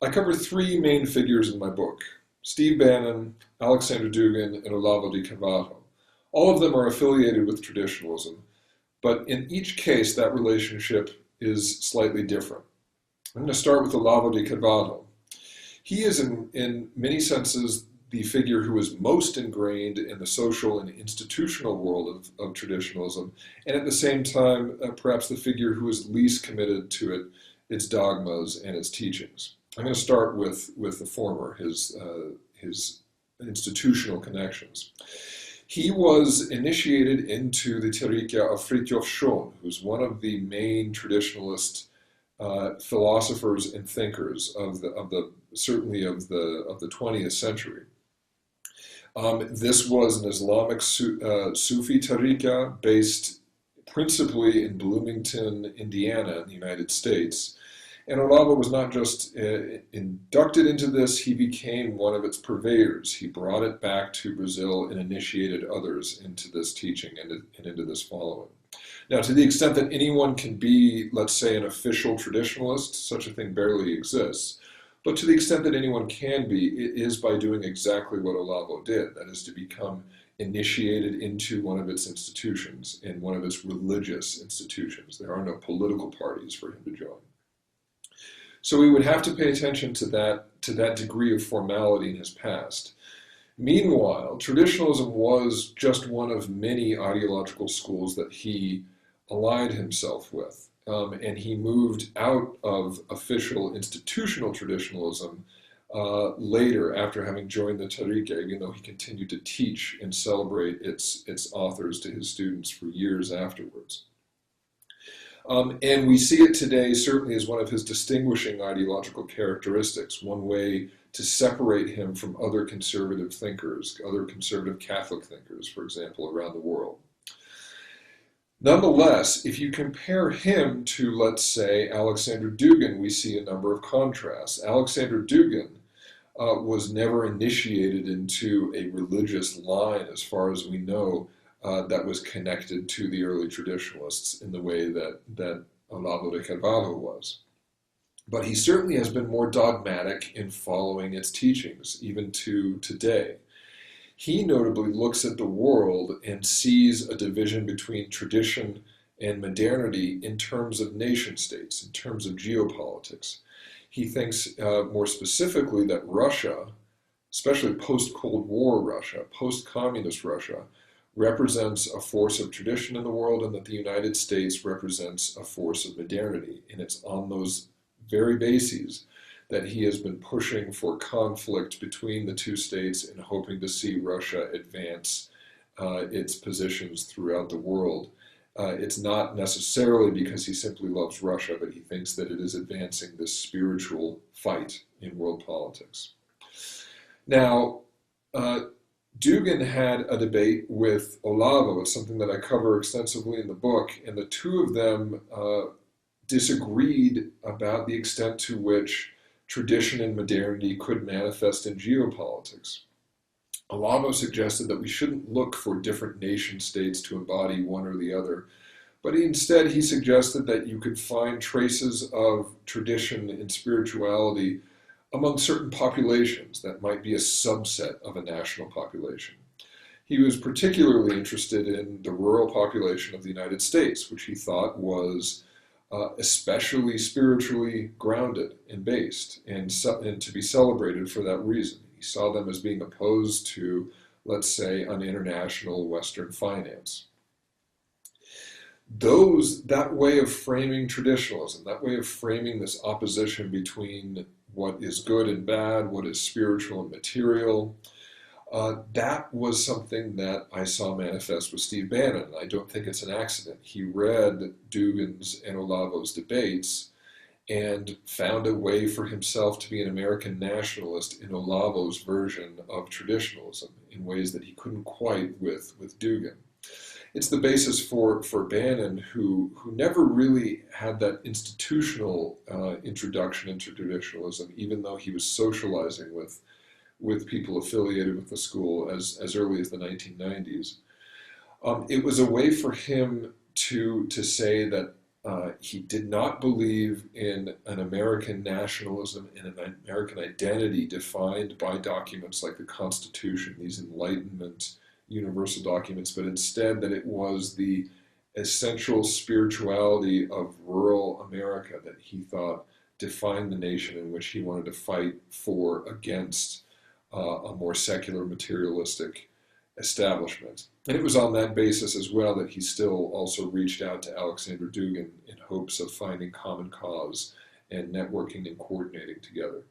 I cover three main figures in my book: Steve Bannon, Alexander Dugin, and Olavo de Carvalho. All of them are affiliated with traditionalism, but in each case that relationship is slightly different. I'm going to start with Olavo de Carvalho. He is in many senses the figure who is most ingrained in the social and institutional world of traditionalism, and at the same time, perhaps the figure who is least committed to its dogmas and its teachings. I'm going to start with the former, his institutional connections. He was initiated into the Tariqa of Fridtjof Schoen, who's one of the main traditionalist philosophers and thinkers of the 20th century. This was an Islamic Sufi tariqa based principally in Bloomington, Indiana, in the United States. And Olavo was not just inducted into this, he became one of its purveyors. He brought it back to Brazil and initiated others into this teaching and into this following. Now, to the extent that anyone can be, let's say, an official traditionalist, such a thing barely exists. But to the extent that anyone can be, it is by doing exactly what Olavo did, that is to become initiated into one of its institutions, in one of its religious institutions. There are no political parties for him to join. So we would have to pay attention to that degree of formality in his past. Meanwhile, traditionalism was just one of many ideological schools that he allied himself with. And he moved out of official institutional traditionalism later, after having joined the Tariqa, even though he continued to teach and celebrate its authors to his students for years afterwards. And we see it today certainly as one of his distinguishing ideological characteristics, one way to separate him from other conservative thinkers, other conservative Catholic thinkers, for example, around the world. Nonetheless, if you compare him to, let's say, Alexander Dugin, we see a number of contrasts. Alexander Dugin was never initiated into a religious line, as far as we know, that was connected to the early traditionalists in the way that Olavo de Carvalho was. But he certainly has been more dogmatic in following its teachings, even to today. He notably looks at the world and sees a division between tradition and modernity in terms of nation states, in terms of geopolitics. He thinks more specifically that Russia, especially post-Cold War Russia, post-communist Russia, represents a force of tradition in the world, and that the United States represents a force of modernity. And it's on those very bases that he has been pushing for conflict between the two states and hoping to see Russia advance its positions throughout the world. It's not necessarily because he simply loves Russia, but he thinks that it is advancing this spiritual fight in world politics. Now, Dugin had a debate with Olavo. It's something that I cover extensively in the book, and the two of them disagreed about the extent to which tradition and modernity could manifest in geopolitics. Olavo suggested that we shouldn't look for different nation states to embody one or the other, but instead he suggested that you could find traces of tradition and spirituality among certain populations that might be a subset of a national population. He was particularly interested in the rural population of the United States, which he thought was especially spiritually grounded and based, and to be celebrated for that reason. He saw them as being opposed to, let's say, an international Western finance. That way of framing traditionalism, that way of framing this opposition between what is good and bad, what is spiritual and material, that was something that I saw manifest with Steve Bannon. I don't think it's an accident. He read Dugin's and Olavo's debates and found a way for himself to be an American nationalist in Olavo's version of traditionalism in ways that he couldn't quite with Dugin. It's the basis for Bannon, who never really had that institutional introduction into traditionalism, even though he was socializing with people affiliated with the school as early as the 1990s. It was a way for him to say that He did not believe in an American nationalism and an American identity defined by documents like the Constitution, these Enlightenment universal documents, but instead that it was the essential spirituality of rural America that he thought defined the nation in which he wanted to fight for against a more secular, materialistic establishment. And it was on that basis as well that he still also reached out to Alexander Dugin in hopes of finding common cause and networking and coordinating together.